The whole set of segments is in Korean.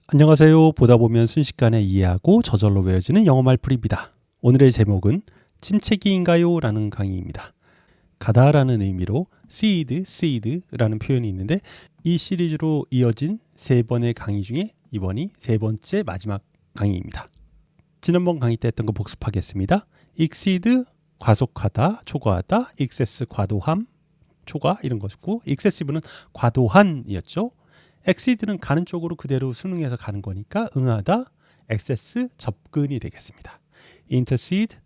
안녕하세요. 보다 보면 순식간에 이해하고 저절로 외워지는 영어 말풀이입니다. 오늘의 제목은 침체기인가요? 라는 강의입니다. 가다라는 의미로 seed라는 표현이 있는데 이 시리즈로 이어진 세 번의 강의 중에 이번이 세 번째 마지막 강의입니다. 지난번 강의 때 했던 거 복습하겠습니다. exceed 과속하다, 초과하다, excess 과도함, 초과 이런 것이고 excessive는 과도한이었죠. exceed는 가는 쪽으로 그대로 순응해서 가는 거니까 응하다, excess 접근이 되겠습니다. intercede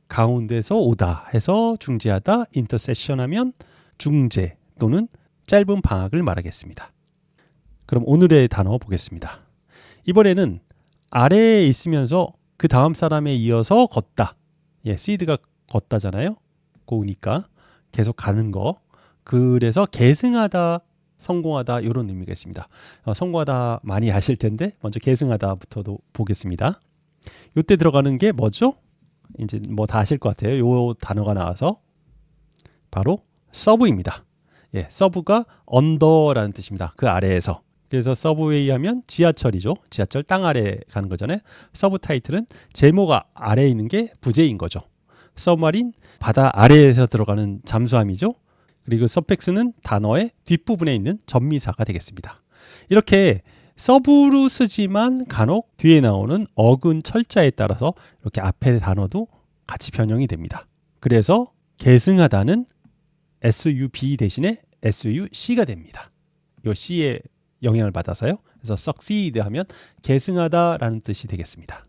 가운데서 오다 해서 중재하다, intercession 하면 중재 또는 짧은 방학을 말하겠습니다. 그럼 오늘의 단어 보겠습니다. 이번에는 아래에 있으면서 그 다음 사람에 이어서 걷다. seed가 걷다잖아요. 고우니까 계속 가는 거. 그래서 계승하다, 성공하다 이런 의미가 있습니다. 성공하다 많이 아실 텐데 먼저 계승하다부터도 보겠습니다. 이때 들어가는 게 뭐죠? 이제 뭐 다 아실 것 같아요. 요 단어가 나와서 바로 서브입니다. 서브가 언더라는 뜻입니다. 그 아래에서. 그래서 서브웨이 하면 지하철이죠. 지하철 땅 아래 가는 거잖아요. 서브 타이틀은 제목 아래에 있는 게 부제인 거죠. 서브마린 바다 아래에서 들어가는 잠수함이죠. 그리고 서펙스는 단어의 뒷부분에 있는 전미사가 되겠습니다. 이렇게 서브로 쓰지만 간혹 뒤에 나오는 어근 철자에 따라서 이렇게 앞에 단어도 같이 변형이 됩니다. 그래서 계승하다는 SUB 대신에 SUC가 됩니다. 이 C의 영향을 받아서요. 그래서 succeed 하면 계승하다라는 뜻이 되겠습니다.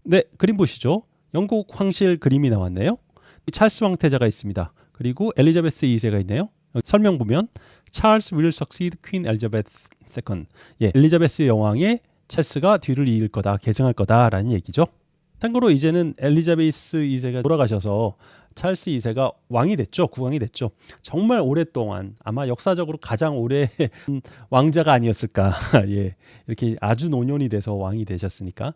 네, 그림 보시죠. 영국 황실 그림이 나왔네요. 찰스 왕태자가 있습니다. 그리고 엘리자베스 2세가 있네요. 설명 보면 Charles will succeed Queen Elizabeth II. 엘리자베스 여왕의 찰스가 뒤를 이을 거다, 계승할 거다라는 얘기죠. 참고로 이제는 엘리자베스 2세가 돌아가셔서 찰스 2세가 왕이 됐죠. 국왕이 됐죠. 정말 오랫동안 아마 역사적으로 가장 오래 왕자가 아니었을까. 이렇게 아주 노년이 돼서 왕이 되셨으니까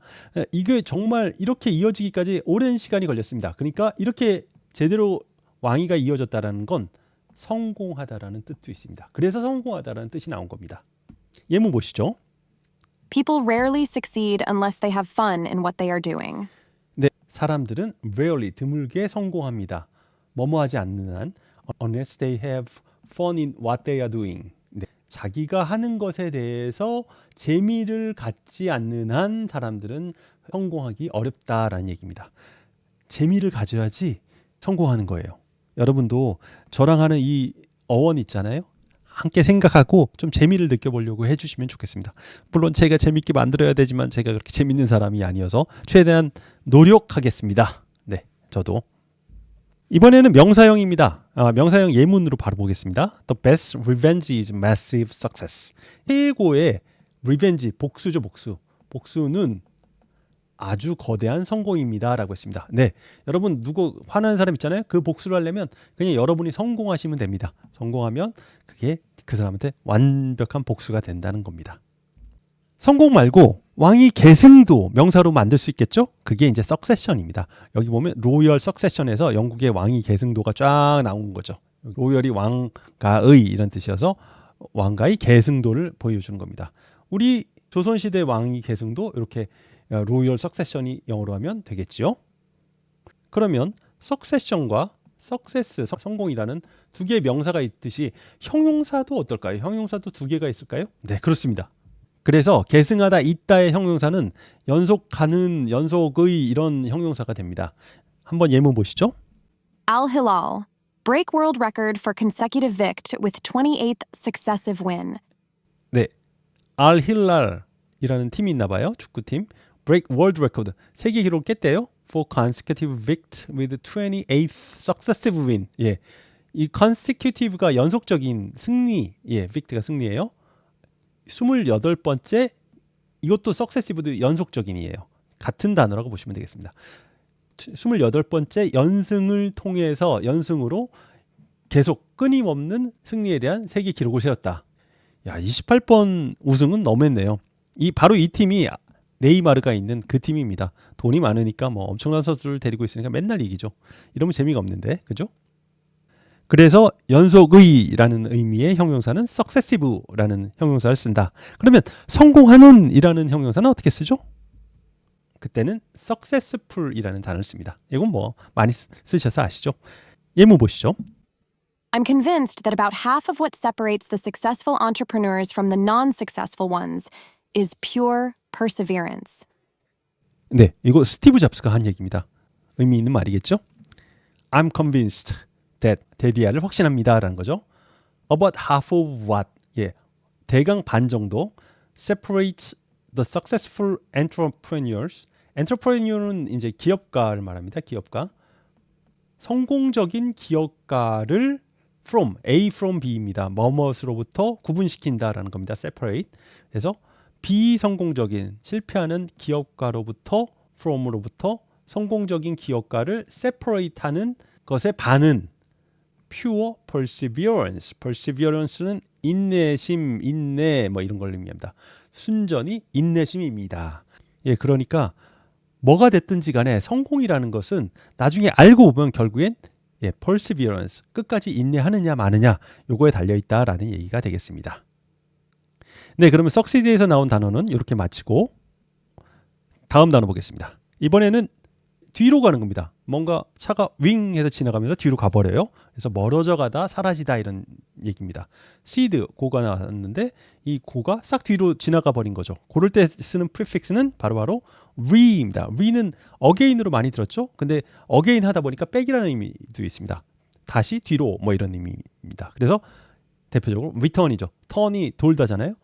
이게 정말 이렇게 이어지기까지 오랜 시간이 걸렸습니다. 그러니까 이렇게 제대로 왕위가 이어졌다라는 건 성공하다라는 뜻도 있습니다. 그래서 성공하다라는 뜻이 나온 겁니다. 예문 보시죠. People rarely succeed unless they have fun in what they are doing. 네, 사람들은 rarely 드물게 성공합니다. 뭐뭐 하지 않는 한 unless they have fun in what they are doing. 자기가 하는 것에 대해서 재미를 갖지 않는 한 사람들은 성공하기 어렵다라는 얘기입니다. 재미를 가져야지 성공하는 거예요. 여러분도 저랑 하는 이 어원 있잖아요. 함께 생각하고 좀 재미를 느껴보려고 해주시면 좋겠습니다. 물론 제가 재밌게 만들어야 되지만 제가 그렇게 재밌는 사람이 아니어서 최대한 노력하겠습니다. 네, 저도. 이번에는 명사형입니다. 명사형 예문으로 바로 보겠습니다. The best revenge is massive success. 최고의 revenge, 복수죠, 복수. 복수는 아주 거대한 성공입니다 라고 했습니다. 네, 여러분 누구 화나는 사람 있잖아요. 그 복수를 하려면 그냥 여러분이 성공하시면 됩니다. 성공하면 그게 그 사람한테 완벽한 복수가 된다는 겁니다. 성공 말고 왕위 계승도 명사로 만들 수 있겠죠? 그게 이제 succession입니다. 여기 보면 로열 succession에서 영국의 왕위 계승도가 쫙 나온 거죠. 로열이 왕가의 이런 뜻이어서 왕가의 계승도를 보여주는 겁니다. 우리 조선시대 왕위 계승도 이렇게 로열 석세션이 영어로 하면 되겠지요. 그러면 석세션과 석세스, 성공이라는 두 개의 명사가 있듯이 형용사도 어떨까요? 형용사도 두 개가 있을까요? 네, 그렇습니다. 그래서 계승하다 있다의 형용사는 연속하는, 연속의 이런 형용사가 됩니다. 한번 예문 보시죠. Al Hilal, break world record for consecutive vict with 28th successive win. 네, 알 힐랄이라는 팀이 있나 봐요. 축구팀. break world record, 세계 기록을 깼대요. for consecutive vict with 28th successive win. 이 consecutive가 연속적인 승리, vict가 승리예요. 28번째, 이것도 successive도 연속적인이에요. 같은 단어라고 보시면 되겠습니다. 28번째 연승을 통해서 연승으로 계속 끊임없는 승리에 대한 세계 기록을 세웠다. 28번 우승은 너무했네요. 바로 이 팀이 네이마르가 있는 그 팀입니다. 돈이 많으니까 뭐 엄청난 선수를 데리고 있으니까 맨날 이기죠. 이러면 재미가 없는데, 그죠? 그래서 연속의라는 의미의 형용사는 successive라는 형용사를 쓴다. 그러면 성공하는 이라는 형용사는 어떻게 쓰죠? 그때는 successful이라는 단어를 씁니다. 이건 뭐 많이 쓰셔서 아시죠? 예문 보시죠. I'm convinced that about half of what separates the successful entrepreneurs from the non-successful ones is pure perseverance. 네, 이거 스티브 잡스가 한 얘기입니다. 의미 있는 말이겠죠? I'm convinced that 데디아를 확신합니다라는 거죠. About half of what, 예, 대강 반 정도 separates the successful entrepreneurs. entrepreneur는 이제 기업가를 말합니다. 기업가. 성공적인 기업가를 from A from B입니다. 뭐뭐으로부터 구분시킨다라는 겁니다. separate. 그래서 비성공적인 실패하는 기업가로부터 from으로부터 성공적인 기업가를 separate하는 것의 반은 pure perseverance. perseverance는 인내심, 인내 뭐 이런 걸 의미합니다. 순전히 인내심입니다. 예, 그러니까 뭐가 됐든지 간에 성공이라는 것은 나중에 알고 보면 결국엔 예, perseverance, 끝까지 인내하느냐 마느냐 요거에 달려있다라는 얘기가 되겠습니다. 네, 그러면 succeed에서 나온 단어는 이렇게 마치고 다음 단어 보겠습니다. 이번에는 뒤로 가는 겁니다. 뭔가 차가 윙해서 지나가면서 뒤로 가버려요. 그래서 멀어져 가다 사라지다 이런 얘기입니다. seed, 고가 나왔는데 이 고가 싹 뒤로 지나가 버린 거죠. 고를 때 쓰는 prefix는 바로바로 re입니다. re는 again으로 많이 들었죠. 근데 again 하다 보니까 back이라는 의미도 있습니다. 다시 뒤로 뭐 이런 의미입니다. 그래서 대표적으로 return이죠. turn이 돌다잖아요.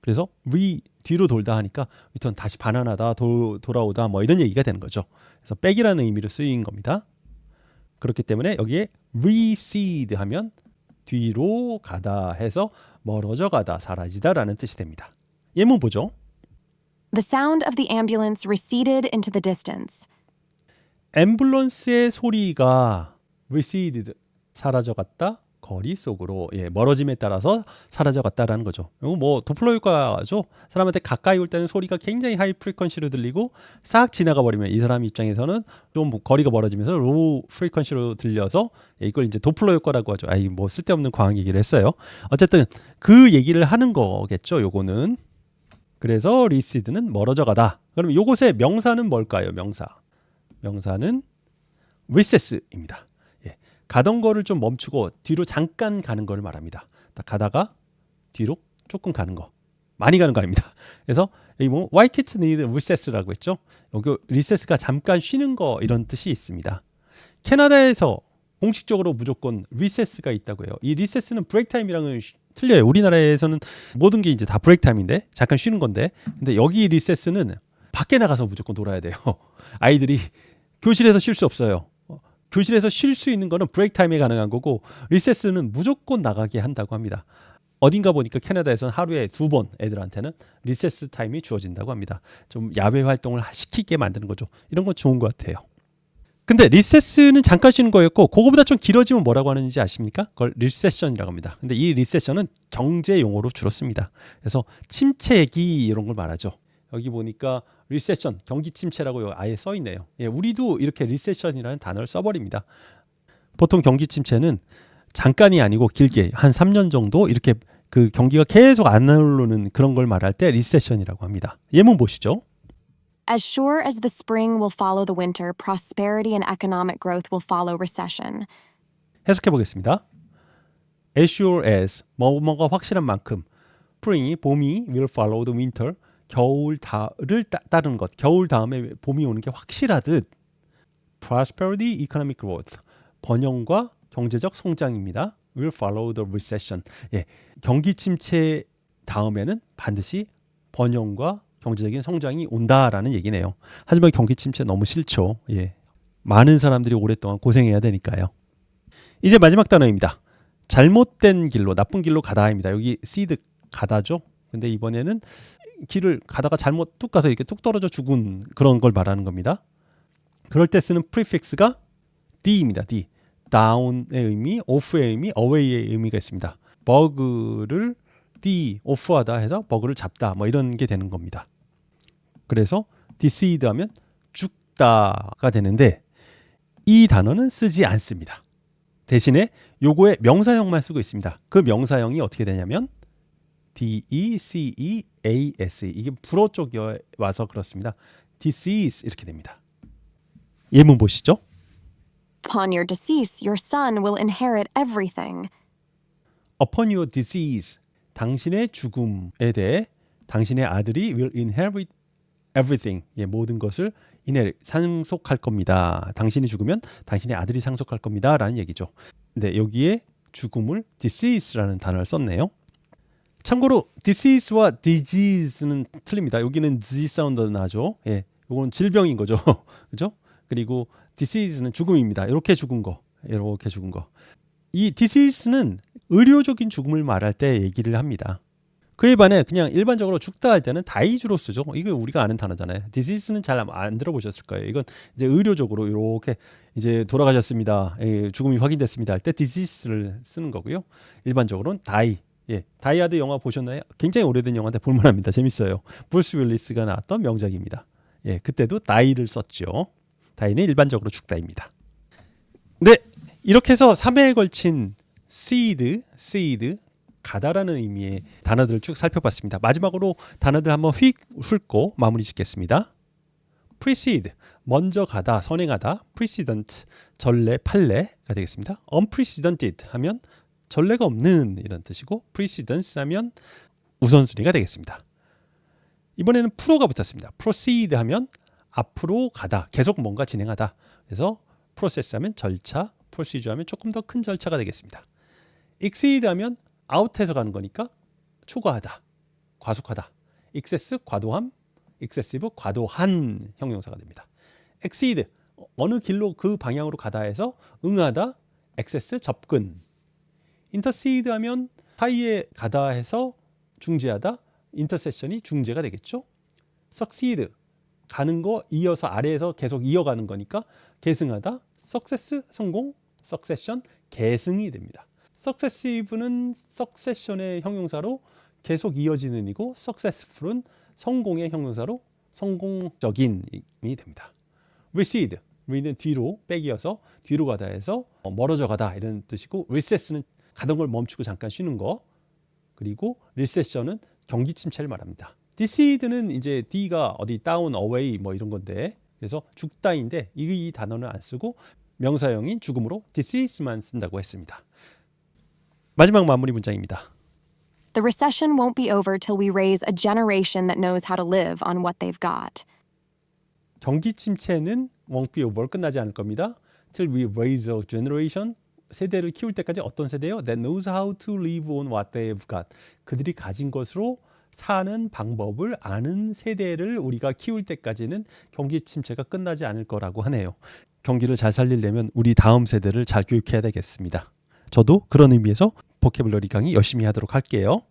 그래서 뒤로 돌다 하니까 return 다시 반환하다, 돌아오다 뭐 이런 얘기가 되는 거죠. 그래서 back이라는 의미로 쓰인 겁니다. 그렇기 때문에 여기에 recede 하면 뒤로 가다 해서 멀어져 가다, 사라지다라는 뜻이 됩니다. 예문 보죠. The sound of the ambulance receded into the distance. 앰뷸런스의 소리가 receded, 사라져갔다, 거리 속으로, 예, 멀어짐에 따라서 사라져갔다라는 거죠. 이거 뭐 도플러 효과죠. 사람한테 가까이 올 때는 소리가 굉장히 하이 프리퀀시로 들리고 싹 지나가 버리면 이 사람 입장에서는 좀 거리가 멀어지면서 로우 프리퀀시로 들려서, 예, 이걸 이제 도플러 효과라고 하죠. 아이 뭐 쓸데없는 과학 얘기를 했어요. 어쨌든 그 얘기를 하는 거겠죠. 요거는. 그래서 리시드는 멀어져 가다. 그럼 요것의 명사는 뭘까요? 명사는 recess입니다. 예, 가던 거를 좀 멈추고 뒤로 잠깐 가는 걸 말합니다. 가다가 뒤로 조금 가는 거, 많이 가는 거 아닙니다. 그래서 여기 뭐 Why kids need recess라고 했죠. 여기 recess가 잠깐 쉬는 거 이런 뜻이 있습니다. 캐나다에서 공식적으로 무조건 recess가 있다고 해요. 이 recess는 브레이크 타임이랑은 틀려요. 우리나라에서는 모든 게 이제 다 브레이크 타임인데 잠깐 쉬는 건데, 근데 여기 recess는 밖에 나가서 무조건 놀아야 돼요. 아이들이 교실에서 쉴 수 없어요. 교실에서 쉴 수 있는 거는 브레이크 타임에 가능한 거고, 리세스는 무조건 나가게 한다고 합니다. 어딘가 보니까 캐나다에서는 하루에 2번 애들한테는 리세스 타임이 주어진다고 합니다. 좀 야외 활동을 시키게 만드는 거죠. 이런 건 좋은 것 같아요. 근데 리세스는 잠깐 쉬는 거였고, 그거보다 좀 길어지면 뭐라고 하는지 아십니까? 그걸 리세션이라고 합니다. 근데 이 리세션은 경제 용어로 주로 씁니다. 그래서 침체기 이런 걸 말하죠. 여기 보니까 리세션, 경기 침체라고 아예 써 있네요. 예, 우리도 이렇게 리세션이라는 단어를 써버립니다. 보통 경기 침체는 잠깐이 아니고 길게 한 3년 정도 이렇게 그 경기가 계속 안 오르는 그런 걸 말할 때 리세션이라고 합니다. 예문 보시죠. As sure as the spring will follow the winter, prosperity and economic growth will follow recession. 해석해 보겠습니다. As sure as, 뭐가 확실한 만큼, spring이, 봄이 will follow the winter, 겨울을 따르는 것, 겨울 다음에 봄이 오는 게 확실하듯, prosperity, economic growth, 번영과 경제적 성장입니다. will follow the recession. 예, 경기 침체 다음에는 반드시 번영과 경제적인 성장이 온다라는 얘기네요. 하지만 경기 침체 너무 싫죠. 예, 많은 사람들이 오랫동안 고생해야 되니까요. 이제 마지막 단어입니다. 잘못된 길로, 나쁜 길로 가다입니다. 여기 seed, 가다죠. 근데 이번에는 길을 가다가 잘못 뚝 가서 이렇게 뚝 떨어져 죽은 그런 걸 말하는 겁니다. 그럴 때 쓰는 prefix가 D입니다. D. down의 의미, off의 의미, away의 의미가 있습니다. 버그를 off하다 해서 버그를 잡다 뭐 이런 게 되는 겁니다. 그래서 decede 하면 죽다가 되는데 이 단어는 쓰지 않습니다. 대신에 요거의 명사형만 쓰고 있습니다. 그 명사형이 어떻게 되냐면 DECEASE 이게 불어 쪽에 와서 그렇습니다. disease 이렇게 됩니다. 예문 보시죠. Upon your decease, your son will inherit everything. Upon your disease 당신의 죽음에 대해 당신의 아들이 will inherit everything 모든 것을 상속할 겁니다. 당신이 죽으면 당신의 아들이 상속할 겁니다 라는 얘기죠. 근데 여기에 죽음을 disease라는 단어를 썼네요. 참고로 disease와 disease는 틀립니다. 여기는 Z 사운드 나죠. 이건 질병인 거죠. 그죠? 그리고 disease는 죽음입니다. 이렇게 죽은 거. 이 disease는 의료적인 죽음을 말할 때 얘기를 합니다. 그에 반해 그냥 일반적으로 죽다 할 때는 die 주로 쓰죠. 이거 우리가 아는 단어잖아요. disease는 잘 안 들어보셨을 거예요. 이건 이제 의료적으로 이렇게 이제 돌아가셨습니다. 죽음이 확인됐습니다 할 때 disease를 쓰는 거고요. 일반적으로는 die. 다이아드 영화 보셨나요? 굉장히 오래된 영화인데 볼만합니다. 재밌어요. 브루스 윌리스가 나왔던 명작입니다. 그때도 die를 썼죠. die는 일반적으로 죽다입니다. 네, 이렇게 해서 3회에 걸친 seed, 가다라는 의미의 단어들을 쭉 살펴봤습니다. 마지막으로 단어들 한번 훑고 마무리 짓겠습니다. precede, 먼저 가다, 선행하다. precedent, 전례, 판례가 되겠습니다. unprecedented 하면 전례가 없는 이런 뜻이고 precedence 하면 우선순위가 되겠습니다. 이번에는 프로가 붙었습니다. proceed 하면 앞으로 가다, 계속 뭔가 진행하다. 그래서 process 하면 절차, procedure 하면 조금 더 큰 절차가 되겠습니다. exceed 하면 out해서 가는 거니까 초과하다, 과속하다. excess, 과도함, excessive, 과도한 형용사가 됩니다. exceed, 어느 길로 그 방향으로 가다 해서 응하다, excess, 접근. intercede 하면 사이에 가다 해서 중재하다, intercession이 중재가 되겠죠. succeed, 가는 거 이어서 아래에서 계속 이어가는 거니까 계승하다, success, 성공, succession, 계승이 됩니다. successive는 succession의 형용사로 계속 이어지는 이고 successful은 성공의 형용사로 성공적인이 됩니다. recede, re는 뒤로 빼기여서 뒤로 가다 해서 멀어져 가다 이런 뜻이고 recess는 가던 걸 멈추고 잠깐 쉬는 거. 그리고 recession은 경기 침체를 말합니다. decede는 이제 D가 어디 down, away 뭐 이런 건데 그래서 죽다인데 이 단어는 안 쓰고 명사형인 죽음으로 decease만 쓴다고 했습니다. 마지막 마무리 문장입니다. The recession won't be over till we raise a generation that knows how to live on what they've got. 경기 침체는 won't be over, 끝나지 않을 겁니다. Till we raise a generation, 세대를 키울 때까지 어떤 세대요? That knows how to live on what they've got. 그들이 가진 것으로 사는 방법을 아는 세대를 우리가 키울 때까지는 경기 침체가 끝나지 않을 거라고 하네요. 경기를 잘 살리려면 우리 다음 세대를 잘 교육해야 되겠습니다. 저도 그런 의미에서 보캐블러리 강의 열심히 하도록 할게요.